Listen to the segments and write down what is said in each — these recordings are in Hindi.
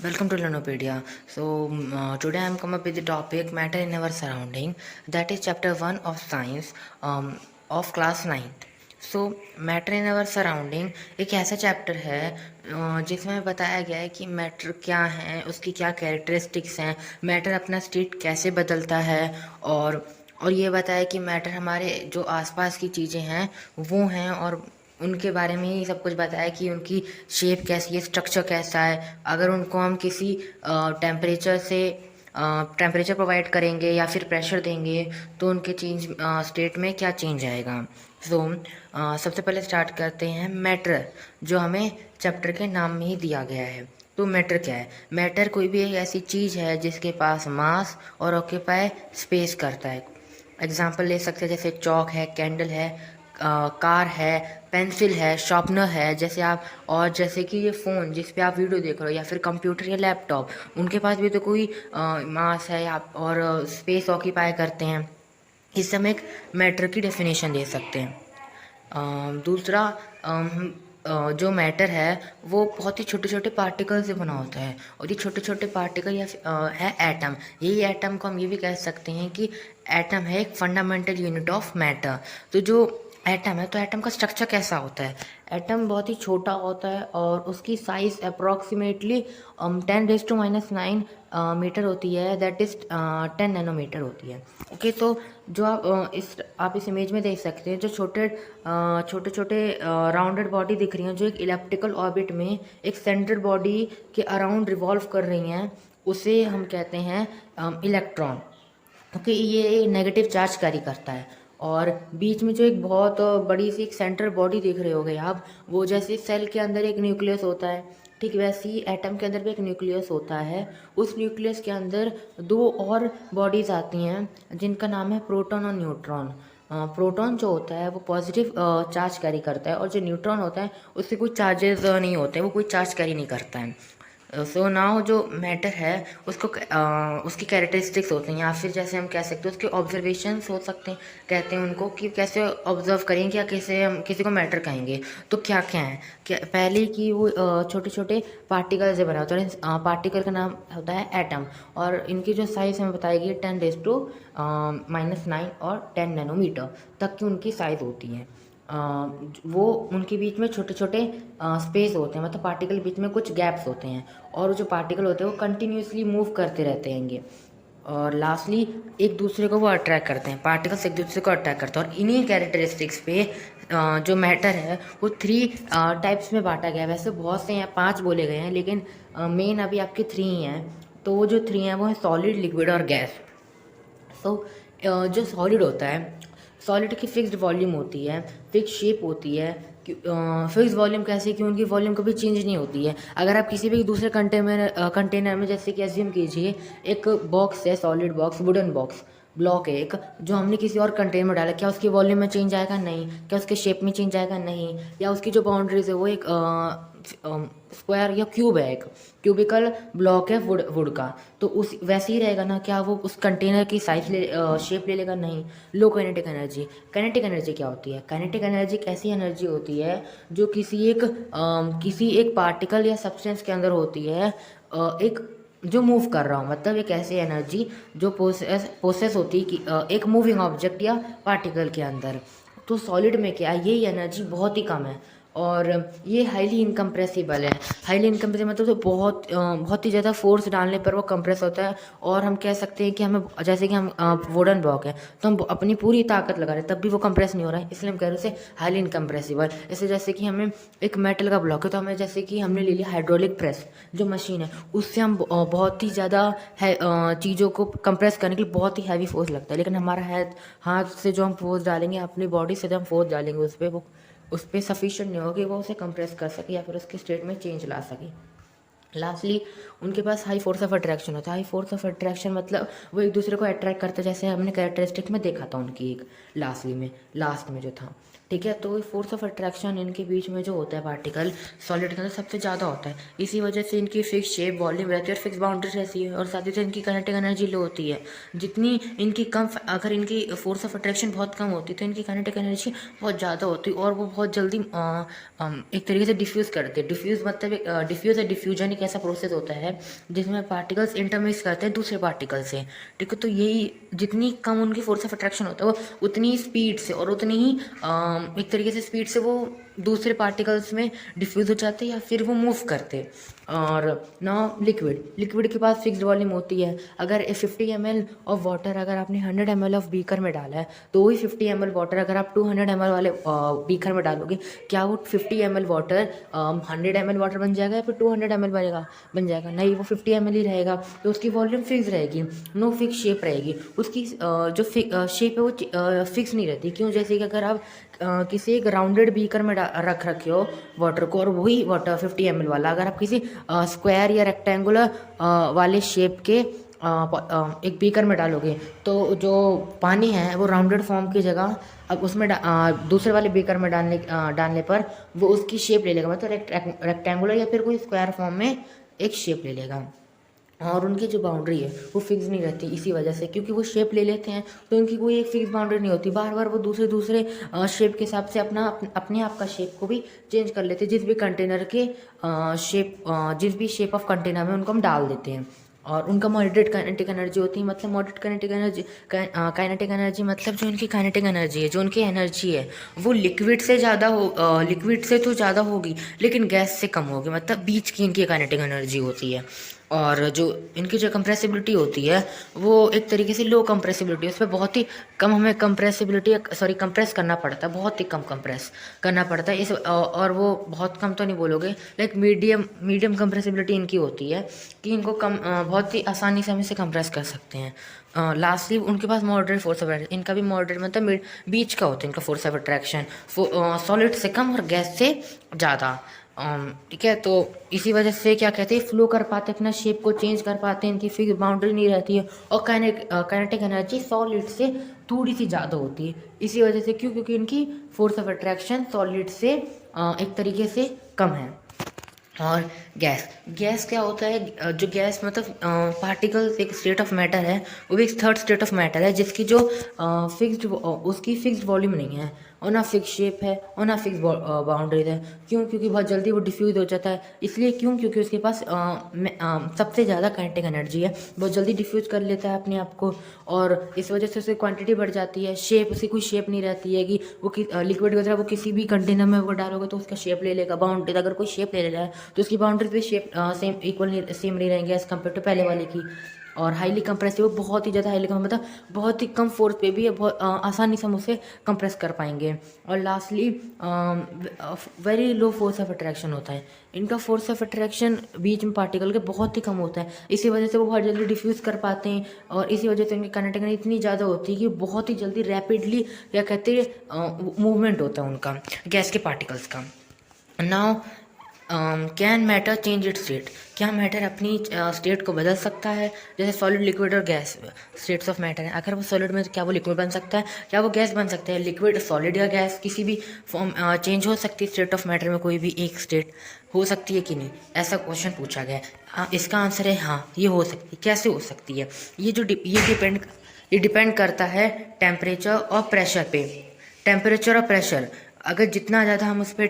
Welcome to Learnopedia. Today I am come up with the topic matter in our surrounding. That is chapter 1 of science of class 9th. Matter in our surrounding एक ऐसा चैप्टर है जिसमें बताया गया है कि मैटर क्या है, उसकी क्या कैरेक्टरिस्टिक्स हैं, मैटर अपना स्टेट कैसे बदलता है और ये बताया कि मैटर हमारे जो आसपास की चीज़ें हैं वो हैं और उनके बारे में ही सब कुछ बताया कि उनकी शेप कैसी है, स्ट्रक्चर कैसा है। अगर उनको हम किसी टेम्परेचर प्रोवाइड करेंगे या फिर प्रेशर देंगे तो उनके चेंज स्टेट में क्या चेंज आएगा। सबसे पहले स्टार्ट करते हैं मैटर, जो हमें चैप्टर के नाम में ही दिया गया है। तो मैटर क्या है? मैटर कोई भी एक ऐसी चीज़ है जिसके पास मास और ऑक्यूपाई स्पेस करता है। एग्जाम्पल ले सकते हैं, जैसे चौक है, कैंडल है, कार है, पेंसिल है, शार्पनर है। जैसे कि ये फ़ोन जिस पे आप वीडियो देख रहे हो या फिर कंप्यूटर या लैपटॉप, उनके पास भी तो कोई मास है या और स्पेस ऑक्यूपाई करते हैं। इससे हम एक मैटर की डेफिनेशन दे सकते हैं। दूसरा, जो मैटर है वो बहुत ही छोटे छोटे पार्टिकल से बना होता है और ये छोटे छोटे पार्टिकल है एटम। यही एटम को हम ये भी कह सकते हैं कि एटम है एक फंडामेंटल यूनिट ऑफ मैटर। तो जो एटम है, तो एटम का स्ट्रक्चर कैसा होता है? एटम बहुत ही छोटा होता है और उसकी साइज़ अप्रॉक्सीमेटली 10⁻⁹ मीटर होती है, दैट इज़ 10 नैनोमीटर होती है। ओके, तो जो आप इस इमेज में देख सकते हैं, जो छोटे छोटे राउंडेड बॉडी दिख रही हैं, जो एक इलेप्टिकल ऑर्बिट में एक सेंट्रल बॉडी के अराउंड रिवॉल्व कर रही हैं, उसे हम कहते हैं इलेक्ट्रॉन। ओके, ये नेगेटिव चार्ज कैरी करता है। और बीच में जो एक बहुत बड़ी सी एक सेंट्रल बॉडी देख रहे होगे आप, वो जैसे सेल के अंदर एक न्यूक्लियस होता है, ठीक वैसे ही एटम के अंदर भी एक न्यूक्लियस होता है। उस न्यूक्लियस के अंदर दो और बॉडीज़ आती हैं जिनका नाम है प्रोटॉन और न्यूट्रॉन। प्रोटॉन जो होता है वो पॉजिटिव चार्ज कैरी करता है और जो न्यूट्रॉन होता है उससे कोई चार्जेस नहीं होते, वो कोई चार्ज कैरी नहीं करता है। सो नाउ जो मैटर है उसको उसकी कैरेक्टरिस्टिक्स होती हैं, या फिर जैसे हम कह सकते हैं उसके ऑब्जर्वेशंस हो सकते हैं, कहते हैं उनको कि कैसे ऑब्जर्व करेंगे या कैसे हम किसी को मैटर कहेंगे। तो क्या क्या है? क्या पहले कि वो छोटे छोटे पार्टिकल से बना होता है। पार्टिकल का नाम होता है एटम और इनकी जो साइज़ हमें बताई गई 10⁻⁹ और 10 नैनोमीटर तक की उनकी साइज़ होती है। वो उनके बीच में छोटे छोटे स्पेस होते हैं, मतलब पार्टिकल के बीच में कुछ गैप्स होते हैं और जो पार्टिकल होते हैं वो कंटिन्यूसली मूव करते रहते हैंगे और लास्टली एक दूसरे को वो अट्रैक्ट करते हैं। पार्टिकल्स एक दूसरे को अट्रैक्ट करते हैं और इन्हीं कैरेक्टरिस्टिक्स पे जो मैटर है वो 3 टाइप्स में बांटा गया है। वैसे बहुत से हैं, 5 बोले गए हैं, लेकिन मेन अभी आपके 3 ही हैं। तो वो जो 3 हैं वो है सॉलिड, लिक्विड और गैस। जो सॉलिड होता है, सॉलिड की फिक्स्ड वॉल्यूम होती है, फिक्स शेप होती है। फिक्स वॉल्यूम कैसे कि उनकी वॉल्यूम कभी चेंज नहीं होती है। अगर आप किसी भी दूसरे कंटेनर में जैसे कि एज्यूम कीजिए एक बॉक्स है, solid box, wooden box block है एक, जो हमने किसी और कंटेनर में डाला, क्या उसकी वॉल्यूम में चेंज आएगा? नहीं। क्या उसके शेप में चेंज आएगा? नहीं। या उसकी जो बाउंड्रीज है वो एक स्क्वायर या क्यूब है, एक क्यूबिकल ब्लॉक है वुड का, तो उस वैसे ही रहेगा ना? क्या वो उस कंटेनर की साइज शेप ले लेगा? नहीं। लो काइनेटिक एनर्जी। काइनेटिक एनर्जी क्या होती है? काइनेटिक एनर्जी एक ऐसी एनर्जी होती है जो किसी एक पार्टिकल या सब्सटेंस के अंदर होती है, एक जो मूव कर रहा हूँ, मतलब एक ऐसी एनर्जी जो प्रोसेस होती है कि एक मूविंग ऑब्जेक्ट या पार्टिकल के अंदर। तो सॉलिड में क्या है, यही एनर्जी बहुत ही कम है और ये हाईली इनकम्प्रेसिबल है। हाईली इनकम्प्रेसिबल मतलब तो बहुत ही ज़्यादा फोर्स डालने पर वो कंप्रेस होता है। और हम कह सकते हैं कि हमें, जैसे कि हम वुडन ब्लॉक है तो हम अपनी पूरी ताकत लगा रहे हैं तब भी वो कंप्रेस नहीं हो रहा है, इसलिए हम कह रहे हैं उसे हाईली इनकम्प्रेसिबल। इससे जैसे कि हमें एक मेटल का ब्लॉक है तो हमें, जैसे कि हमने ले लिया हाइड्रोलिक प्रेस जो मशीन है, उससे हम बहुत ही ज़्यादा चीज़ों को कंप्रेस करने के लिए बहुत ही हैवी फोर्स लगता है। लेकिन हमारा हाथ से जो हम फोर्स डालेंगे, अपनी बॉडी से जो हम फोर्स डालेंगे उस पर सफिशिएंट नहीं होगा कि वो उसे कंप्रेस कर सके या फिर उसके स्टेट में चेंज ला सके। लास्टली उनके पास हाई फोर्स ऑफ अट्रैक्शन होता है। हाई फोर्स ऑफ अट्रैक्शन मतलब वो एक दूसरे को अट्रैक्ट करते हैं, जैसे हमने कैरेक्टरिस्टिक में देखा था उनकी एक लास्ट में जो था। ठीक है। तो फोर्स ऑफ अट्रैक्शन इनके बीच में जो होता है पार्टिकल सॉलिड के अंदर सबसे ज़्यादा होता है। इसी वजह से इनकी फिक्स शेप वॉल्यूम रहती है और फिक्स बाउंड्री रहती है, और साथ ही साथ इनकी काइनेटिक एनर्जी लो होती है। जितनी इनकी कम, अगर इनकी फोर्स ऑफ अट्रैक्शन बहुत कम होती तो इनकी काइनेटिक एनर्जी बहुत ज़्यादा होती और वो बहुत जल्दी एक तरीके से डिफ्यूज़ करते हैं। डिफ्यूज़ मतलब डिफ्यूज़ या डिफ्यूजन एक ऐसा प्रोसेस होता है जिसमें पार्टिकल्स इंटरमिक्स करते हैं दूसरे पार्टिकल से। ठीक है। तो यही जितनी कम उनकी फोर्स ऑफ अट्रैक्शन होता है वो उतनी ही स्पीड से और उतनी ही एक तरीके से स्पीड से वो दूसरे पार्टिकल्स में डिफ्यूज़ हो जाते या फिर वो मूव करते। और ना लिक्विड के पास फिक्स्ड वॉल्यूम होती है। अगर 50 ml ऑफ वाटर अगर आपने 100 ml ऑफ बीकर में डाला है तो वही 50 ml वाटर अगर आप 200 ml वाले बीकर में डालोगे, क्या वो 50 ml वाटर 100 ml वाटर बन जाएगा या फिर 200 ml बन जाएगा? नहीं, वो 50 ml ही रहेगा। तो उसकी वॉल्यूम फिक्स रहेगी, नो फिक्स शेप रहेगी। उसकी जो शेप है वो फिक्स नहीं रहती। क्यों? जैसे कि अगर आप किसी एक राउंडेड बीकर में रख रखे हो वाटर को, और वही वाटर 50 ml वाला अगर आप किसी स्क्वायर या रेक्टेंगुलर वाले शेप के एक बीकर में डालोगे तो जो पानी है वो राउंडेड फॉर्म की जगह अब उसमें दूसरे वाले बीकर में डालने पर वो उसकी शेप ले लेगा, मतलब रेक्टेंगुलर या फिर कोई स्क्वायर फॉर्म में एक शेप ले लेगा। और उनकी जो बाउंड्री है वो फिक्स नहीं रहती इसी वजह से, क्योंकि वो शेप ले लेते हैं तो उनकी कोई एक फिक्स बाउंड्री नहीं होती। बार बार वो दूसरे शेप के हिसाब से अपने आप का शेप को भी चेंज कर लेते हैं। जिस भी कंटेनर के जिस भी शेप ऑफ कंटेनर में उनको हम डाल देते हैं। और उनका मॉडरेट काइनेटिक एनर्जी होती है। मतलब मॉडरेट काइनेटिक एनर्जी मतलब जो उनकी काइनेटिक एनर्जी है, जो उनकी एनर्जी है वो लिक्विड से तो ज़्यादा होगी लेकिन गैस से कम होगी, मतलब बीच की इनकी काइनेटिक एनर्जी होती है। और जो इनकी जो कंप्रेसिबिलिटी होती है वो एक तरीके से लो कंप्रेसिबिलिटी, उस पर बहुत ही कम हमें कंप्रेस करना पड़ता है, बहुत ही कम कंप्रेस करना पड़ता है। और वो बहुत कम तो नहीं बोलोगे, लाइक मीडियम कंप्रेसिबिलिटी इनकी होती है कि इनको बहुत ही आसानी से हम इसे कंप्रेस कर सकते हैं। लास्टली उनके पास मॉडरेट फोर्स ऑफ अट्रैक्शन, इनका भी मॉडरेट मतलब बीच का होता है इनका फोर्स ऑफ अट्रैक्शन, सॉलिड से कम और गैस से ज़्यादा। ठीक है। तो इसी वजह से क्या कहते हैं, फ्लो कर पाते, अपना शेप को चेंज कर पाते हैं, इनकी फिक्स बाउंड्री नहीं रहती है और काइनेटिक एनर्जी सॉलिड से थोड़ी सी ज़्यादा होती है। इसी वजह से क्यों? क्योंकि इनकी फोर्स ऑफ अट्रैक्शन सॉलिड से एक तरीके से कम है। और गैस क्या होता है? जो गैस मतलब पार्टिकल्स एक स्टेट ऑफ मैटर है, वो भी एक थर्ड स्टेट ऑफ मैटर है जिसकी जो उसकी फिक्स्ड वॉल्यूम नहीं है और ना फिक्स शेप है और ना फिक्स बाउंड्रीज है। क्यों? क्योंकि बहुत जल्दी वो डिफ्यूज हो जाता है। इसलिए क्यों? क्योंकि उसके पास सबसे ज़्यादा काइनेटिक एनर्जी है, बहुत जल्दी डिफ्यूज कर लेता है अपने आप को, और इस वजह से उसकी क्वांटिटी बढ़ जाती है। उसकी कोई शेप नहीं रहती है कि वो लिक्विड की तरह वो किसी भी कंटेनर में वो डालोगे तो उसका शेप ले लेगा। बाउंड्री अगर कोई शेप ले रहा है तो उसकी बाउंड्रीज भी शेप सेम नहीं रहेंगे एज कम्पेयर टू पहले वाले की। और हाईली कंप्रेसिव, बहुत ही ज़्यादा हाईली मतलब बहुत ही कम फोर्स पे भी बहुत आसानी से हम उसे कंप्रेस कर पाएंगे। और lastly very low force of attraction होता है इनका। फोर्स ऑफ अट्रैक्शन बीच में पार्टिकल के बहुत ही कम होता है, इसी वजह से वो बहुत जल्दी डिफ्यूज़ कर पाते हैं और इसी वजह से उनकी काइनेटिक एनर्जी इतनी ज़्यादा होती है कि बहुत ही जल्दी रैपिडली क्या कहते हैं मूवमेंट होता है उनका, गैस के पार्टिकल्स का। Now can matter change it's state? क्या मैटर अपनी स्टेट को बदल सकता है? जैसे सॉलिड, लिक्विड और गैस स्टेट्स ऑफ मैटर है। अगर वो सॉलिड में तो क्या वो लिक्विड बन सकता है? क्या वो गैस बन सकता है? लिक्विड, सॉलिड या गैस किसी भी फॉर्म चेंज हो सकती है स्टेट ऑफ मैटर में, कोई भी एक स्टेट हो सकती है कि नहीं, ऐसा क्वेश्चन पूछा गया है। इसका आंसर है हाँ, ये हो सकती है। कैसे हो सकती है? ये डिपेंड करता है टेम्परेचर और प्रेशर पे। टेम्परेचर और प्रेशर, अगर जितना ज़्यादा हम उस पर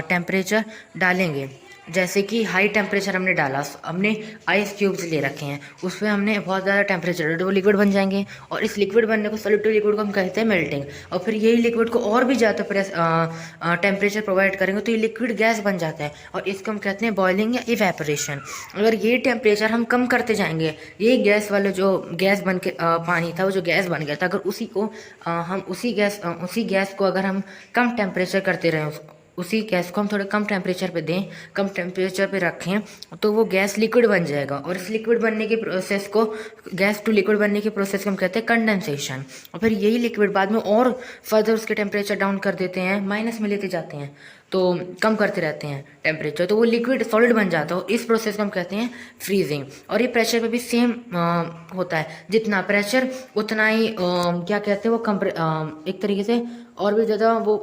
टेम्परेचर डालेंगे, जैसे कि हाई टेम्परेचर हमने डाला, हमने आइस क्यूब्स ले रखे हैं, उस पर हमने बहुत ज़्यादा टेम्परेचर, वो लिक्विड बन जाएंगे और इस लिक्विड बनने को, सॉलिड टू लिक्विड को हम कहते हैं मेल्टिंग। और फिर यही लिक्विड को और भी ज़्यादा टेम्परेचर प्रोवाइड करेंगे तो ये लिक्विड गैस बन जाता है और इसको हम कहते हैं बॉइलिंग या इवेपोरेशन। अगर ये टेम्परेचर हम कम करते जाएंगे, ये गैस वाले जो गैस बन के पानी था वो जो गैस बन गया था, अगर उसी गैस को अगर हम कम टेम्परेचर करते रहें, उसी गैस को हम थोड़े कम टेम्परेचर पे दें, कम टेम्परेचर पे रखें, तो वो गैस लिक्विड बन जाएगा। और इस लिक्विड बनने के प्रोसेस को, गैस टू लिक्विड बनने के प्रोसेस को हम कहते हैं कंडेंसेशन। और फिर यही लिक्विड बाद में और फर्दर उसके टेम्परेचर डाउन कर देते हैं, माइनस में लेते जाते हैं, तो कम करते रहते हैं टेम्परेचर, तो वो लिक्विड सॉलिड बन जाता है। इस प्रोसेस को हम कहते हैं फ्रीजिंग। और ये प्रेशर पे भी सेम होता है, जितना प्रेशर उतना ही क्या कहते हैं वो एक तरीके से और भी ज़्यादा वो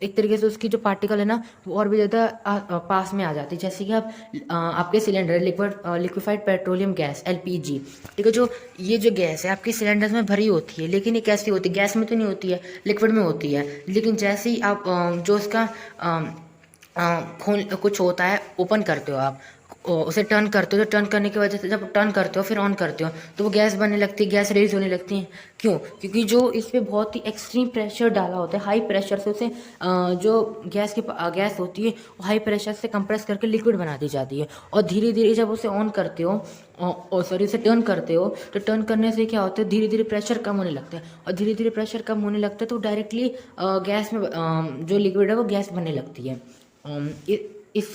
एक तरीके से उसकी जो पार्टिकल है ना वो और भी ज़्यादा पास में आ जाती है। जैसे कि आप आपके cylinder liquefied petroleum gas LPG, ठीक है, जो ये जो गैस है आपके सिलेंडर्स में भरी होती है, लेकिन ये कैसी होती है, गैस में तो नहीं होती है, लिक्विड में होती है। लेकिन जैसे ही आप जो उसका खून कुछ होता है, ओपन करते हो आप, उसे टर्न करते हो, तो टर्न करने की वजह से जब टर्न करते हो फिर ऑन करते हो तो वो गैस बनने लगती है, गैस रिलीज होने लगती है। क्यों? क्योंकि जो इस पर बहुत ही एक्सट्रीम प्रेशर डाला होता है, हाई प्रेशर से उसे जो गैस होती है वो हाई प्रेशर से कंप्रेस करके लिक्विड बना दी जाती है। और धीरे धीरे जब उसे ऑन करते हो और सॉरी उसे टर्न करते हो तो टर्न करने से क्या होता है, धीरे धीरे प्रेशर कम होने लगता है, और धीरे धीरे प्रेशर कम होने लगता है तो डायरेक्टली गैस में जो लिक्विड है वो गैस बनने लगती है। इस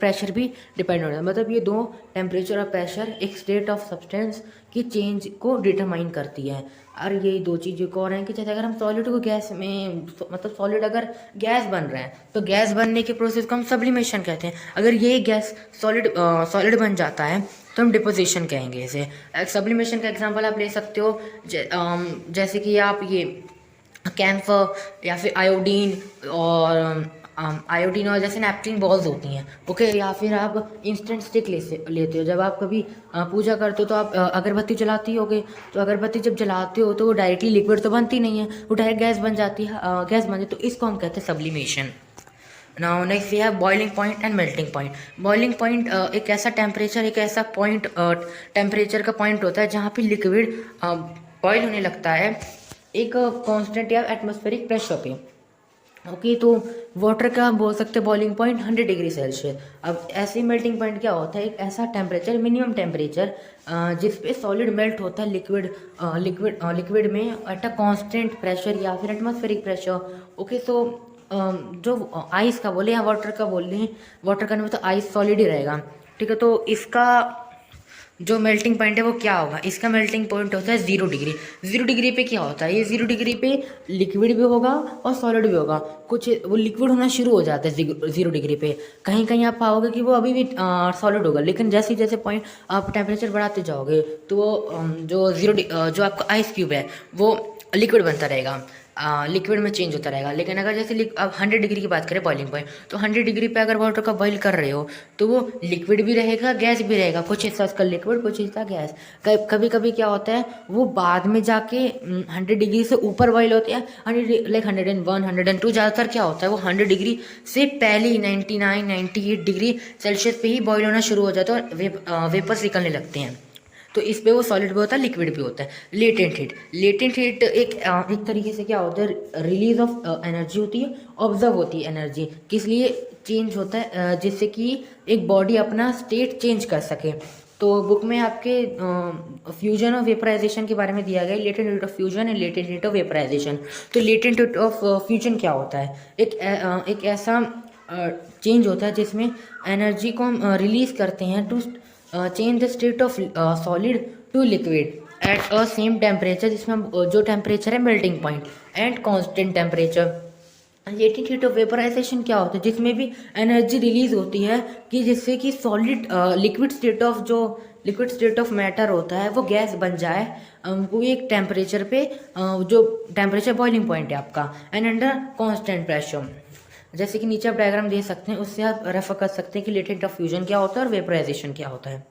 प्रेशर भी डिपेंड हो रहा है, मतलब ये दो टेम्परेचर और प्रेशर एक स्टेट ऑफ सब्सटेंस की चेंज को डिटरमाइन करती है। और ये दो चीज़ें और हैं कि जैसे अगर हम सॉलिड को गैस में, मतलब सॉलिड अगर गैस बन रहा है तो गैस बनने के प्रोसेस को हम सब्लिमेशन कहते हैं। अगर ये गैस सॉलिड बन जाता है तो हम डिपोजिशन कहेंगे इसे। सब्लिमेशन का एग्जांपल आप ले सकते हो, जैसे कि आप ये कैम्फर या फिर आयोडीन और जैसे नैपकिन बॉल्स होती हैं, ओके, या फिर आप इंस्टेंट स्टिक लेते हो। जब आप कभी पूजा करते हो तो आप अगरबत्ती जलाती होगे, तो अगरबत्ती जब जलाते हो तो वो डायरेक्टली लिक्विड तो बनती नहीं है, वो डायरेक्ट गैस बन जाती है, तो इसको हम कहते हैं sublimation. Now next we have boiling point and melting point. Boiling point एक ऐसा टेम्परेचर, एक ऐसा पॉइंट, टेम्परेचर का पॉइंट होता है जहाँ पे लिक्विड बॉयल होने लगता है एक कांस्टेंट या एटमॉस्फेरिक प्रेशर पे, ओके। तो वाटर का हम बोल सकते हैं बॉइलिंग पॉइंट 100 डिग्री सेल्सियस। अब ऐसे मेल्टिंग पॉइंट क्या होता है, एक ऐसा टेम्परेचर, मिनिमम टेम्परेचर जिस पे सॉलिड मेल्ट होता है लिक्विड में एट अ कांस्टेंट प्रेशर या फिर एटमॉस्फेरिक प्रेशर, ओके। सो जो आइस का बोले या वाटर का बोल रहे हैं, वाटर का नहीं तो आइस सॉलिड ही रहेगा, ठीक है। तो इसका जो मेल्टिंग पॉइंट है वो क्या होगा, इसका मेल्टिंग पॉइंट होता है 0 डिग्री। 0 डिग्री पे क्या होता है, ये 0 डिग्री पे लिक्विड भी होगा और सॉलिड भी होगा, कुछ वो लिक्विड होना शुरू हो जाता है 0 डिग्री पे। कहीं कहीं आप पाओगे कि वो अभी भी सॉलिड होगा, लेकिन जैसे जैसे पॉइंट आप टेम्परेचर बढ़ाते जाओगे तो वो जो आपका आइस क्यूब है वो लिक्विड बनता रहेगा, लिक्विड में चेंज होता रहेगा। लेकिन अगर जैसे अब 100 डिग्री की बात करें बॉइलिंग पॉइंट, तो 100 डिग्री पे अगर वाटर का बॉईल कर रहे हो तो वो लिक्विड भी रहेगा, गैस भी रहेगा, कुछ हिस्सा उसका लिक्विड, कुछ हिस्सा गैस। कभी कभी क्या होता है वो बाद में जाके 100 डिग्री से ऊपर बॉईल होते हैं, 101, 102। ज़्यादातर क्या होता है वो 100 डिग्री से पहले ही 99, 98 डिग्री सेल्सियस पे ही बॉईल होना शुरू हो जाता है और वेपर्स निकलने लगते हैं। तो इस पे वो सॉलिड भी होता है, लिक्विड भी होता है। लेटेंट हीट एक तरीके से क्या होता है, रिलीज ऑफ एनर्जी होती है, ऑब्जर्व होती है एनर्जी, किस लिए चेंज होता है, जिससे कि एक बॉडी अपना स्टेट चेंज कर सके। तो बुक में आपके फ्यूजन और वेपराइजेशन के बारे में दिया गया है, latent heat of fusion and latent heat of vaporisation. तो लेटेंट हीट ऑफ फ्यूजन क्या होता है, एक ऐसा चेंज होता है जिसमें एनर्जी को हम रिलीज करते हैं to change the state of solid to liquid at a same temperature, जिसमें जो टेम्परेचर है melting point and constant temperature. Latent heat of vaporisation क्या होता है, जिसमें भी एनर्जी रिलीज होती है कि जिससे कि solid liquid state of matter होता है वो गैस बन जाए, वो एक टेम्परेचर पे जो टेम्परेचर बॉइलिंग पॉइंट है आपका, एंड अंडर कांस्टेंट प्रेशर। जैसे कि नीचे आप डायग्राम दे सकते हैं, उससे आप रेफर कर सकते हैं कि लेटेंट ऑफ फ्यूजन क्या होता है और वेपराइजेशन क्या होता है।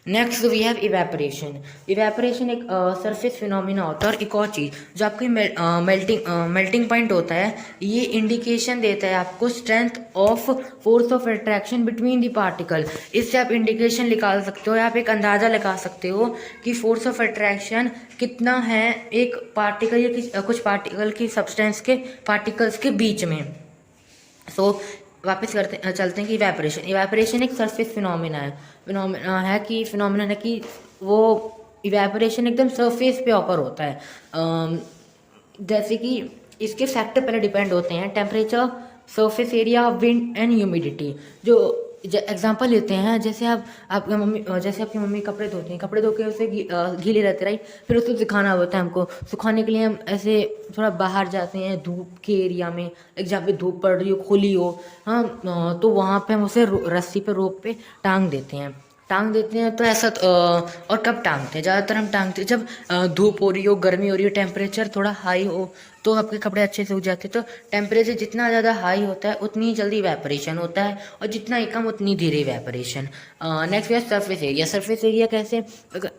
Next we have evaporation. Evaporation एक सरफेस फिनोमिना होता है। और एक और चीज़ जो आपकी मेल्टिंग पॉइंट होता है, ये इंडिकेशन देता है आपको strength of force of attraction between the particle. इससे आप इंडिकेशन निकाल सकते हो या आप एक अंदाज़ा लगा सकते हो कि फोर्स ऑफ अट्रैक्शन कितना है एक पार्टिकल या कुछ पार्टिकल की सब्सटेंस के पार्टिकल्स के बीच में। सो वापस चलते हैं कि इवेपोरेशन एक सरफेस फिनोमिना है कि वो इवेपोरेशन एकदम सरफेस पे ऑकर होता है। जैसे कि इसके फैक्टर पहले डिपेंड होते हैं, temperature, surface area, wind and humidity. जो एग्जांपल लेते हैं, जैसे आपकी मम्मी कपड़े धोती हैं, कपड़े धो के उसे गीले रहते राइट, फिर उसको सुखाना होता है हमको। सुखाने के लिए हम ऐसे थोड़ा बाहर जाते हैं धूप के एरिया में, एक जहाँ पे धूप पड़ रही हो, खुली हो, हाँ, तो वहाँ पे हम उसे रस्सी पे, रोप पे टांग देते हैं। तो ऐसा और कब टांगते हैं, ज़्यादातर हम टांगते हैं जब धूप हो रही हो, गर्मी हो रही हो, टेम्परेचर थोड़ा हाई हो, तो आपके कपड़े अच्छे से सूख जाते हैं। तो टेम्परेचर जितना ज़्यादा हाई होता है उतनी जल्दी इवेपोरेशन होता है, और जितना ही कम उतनी धीरे इवेपोरेशन। नेक्स्ट है सरफेस एरिया। सरफेस एरिया कैसे,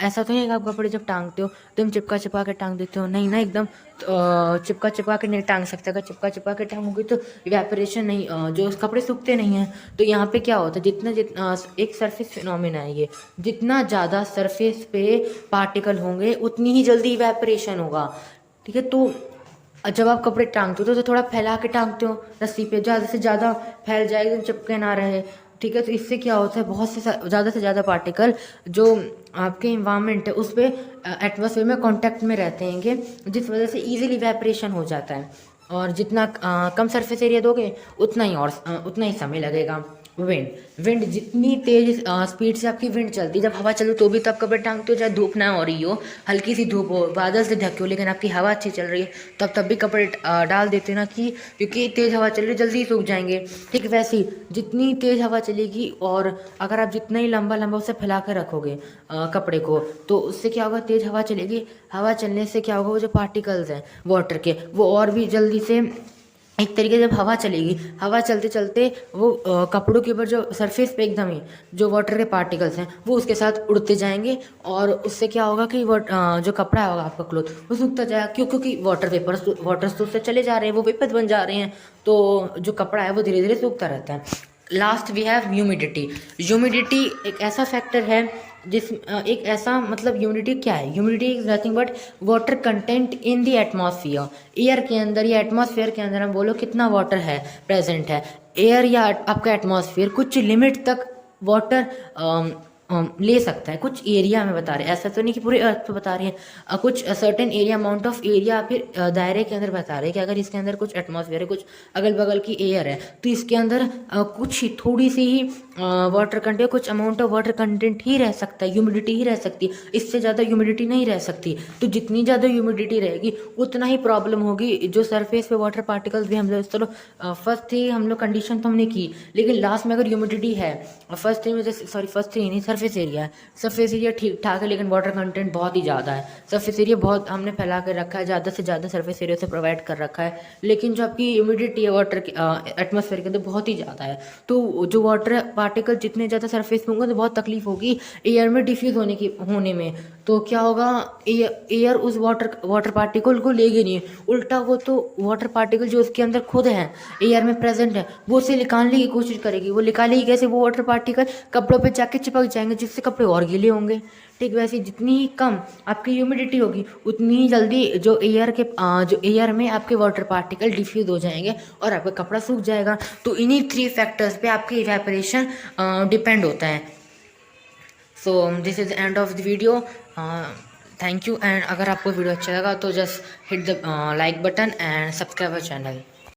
ऐसा तो नहीं है कि आप कपड़े जब टांगते हो तुम चिपका चिपका के टांग देते हो, नहीं ना, एकदम चिपका चिपका के नहीं टांग सकते। अगर चिपका चिपका के टांगोगे तो इवेपोरेशन नहीं, जो कपड़े सूखते नहीं हैं। तो यहाँ पे क्या होता है, जितना जितना एक सरफेस फिनोमिना है ये, जितना ज़्यादा सरफेस पे पार्टिकल होंगे उतनी ही जल्दी इवेपोरेशन होगा। ठीक है, तो जब आप कपड़े टांगते हो तो थोड़ा फैला के टांगते हो रस्सी पे, ज़्यादा से ज़्यादा फैल जाएगा, एकदम चिपके ना रहे। ठीक है, तो इससे क्या होता है, बहुत से ज़्यादा पार्टिकल जो आपके इन्वायरमेंट है उस पर एटमॉस्फेयर में कांटेक्ट में रहते हैं, जिस वजह से इजीली इवेपोरेशन हो जाता है। और जितना कम सरफेस एरिया दोगे उतना ही समय लगेगा। विंड विंड जितनी तेज स्पीड से आपकी विंड चलती है, जब हवा चलो तो भी तब कपड़े टांगते हो, चाहे धूप ना हो रही हो, हल्की सी धूप हो, बादल से ढके हो, लेकिन आपकी हवा अच्छी चल रही है तब भी कपड़े डाल देते ना, कि क्योंकि तेज़ हवा चल रही है जल्दी सूख जाएंगे। ठीक वैसे ही जितनी तेज़ हवा चलेगी और अगर आप जितना ही लंबा लंबा उसे फैला कर रखोगे कपड़े को, तो उससे क्या होगा, तेज़ हवा चलेगी, हवा चलने से क्या होगा, वो जो पार्टिकल्स हैं वाटर के वो और भी जल्दी से, एक तरीके से जब हवा चलेगी, हवा चलते चलते वो कपड़ों के ऊपर जो सरफेस पे एकदम ही जो वाटर के पार्टिकल्स हैं वो उसके साथ उड़ते जाएंगे, और उससे क्या होगा कि वो जो कपड़ा होगा आपका क्लोथ वो सूखता जाएगा। क्योंकि वाटर्स तो उससे चले जा रहे हैं, वो वेपर्स बन जा रहे हैं, तो जो कपड़ा है वो धीरे धीरे सूखता रहता है। Last we have humidity. Humidity एक ऐसा फैक्टर है एक ऐसा मतलब ह्यूमिडिटी क्या है, humidity is nothing but water content in the atmosphere. Air के अंदर या एटमॉस्फेयर के अंदर हम बोलो कितना वाटर है प्रेजेंट है, एयर या आपका एटमॉस्फेयर कुछ लिमिट तक वाटर ले सकता है, कुछ एरिया में बता रहे हैं, ऐसा तो नहीं कि पूरे अर्थ पे बता रहे हैं, कुछ certain area, amount of area फिर दायरे के अंदर बता रहे हैं कि अगर इसके अंदर कुछ एटमॉस्फेयर है, कुछ अगल बगल की एयर है, तो इसके अंदर कुछ ही थोड़ी सी ही वाटर कंटेंट, कुछ अमाउंट ऑफ वाटर कंटेंट ही रह सकता है, ह्यूमिडिटी ही रह सकती है, इससे ज़्यादा ह्यूमिडिटी नहीं रह सकती। तो जितनी ज़्यादा ह्यूमिडिटी रहेगी उतना ही प्रॉब्लम होगी। जो सरफेस पे वाटर पार्टिकल्स भी हम लोग, चलो फर्स्ट थी हम लोग कंडीशन तो हमने की, लेकिन लास्ट में अगर ह्यूमिडिटी है, फर्स्ट थ्री में फर्स्ट थ्री नहीं, सरफेस एरिया है, सरफेस एरिया ठीक ठाक है लेकिन वाटर कंटेंट बहुत ही ज़्यादा है, सरफेस एरिया बहुत हमने फैला कर रखा है, ज़्यादा से ज़्यादा सरफेस एरिया से प्रोवाइड कर रखा है, लेकिन जो आपकी ह्यूमिडिटी है वाटर की एटमॉस्फेयर के अंदर बहुत ही ज़्यादा है। तो जो वाटर पार्टिकल जितने ज़्यादा सरफेस पे होंगे तो बहुत तकलीफ होगी एयर में डिफ्यूज़ होने में। तो क्या होगा, एयर उस वाटर पार्टिकल को लेगी नहीं, उल्टा वो तो वाटर पार्टिकल जो उसके अंदर खुद है एयर में प्रेजेंट है वो उसे निकालने की कोशिश करेगी। वो निकालेगी कैसे, वो वाटर पार्टिकल कपड़ों पे जाके चिपक जाएंगे जिससे कपड़े और गीले होंगे। ठीक वैसे जितनी ही कम आपकी ह्यूमिडिटी होगी उतनी ही जल्दी जो एयर में आपके वाटर पार्टिकल डिफ्यूज हो जाएंगे और आपका कपड़ा सूख जाएगा। तो इन्हीं 3 फैक्टर्स पे आपकी इवेपोरेशन डिपेंड होता है। So this is the end of the video. Thank you. And अगर आपको वीडियो अच्छा लगा तो just hit the like button and subscribe our channel.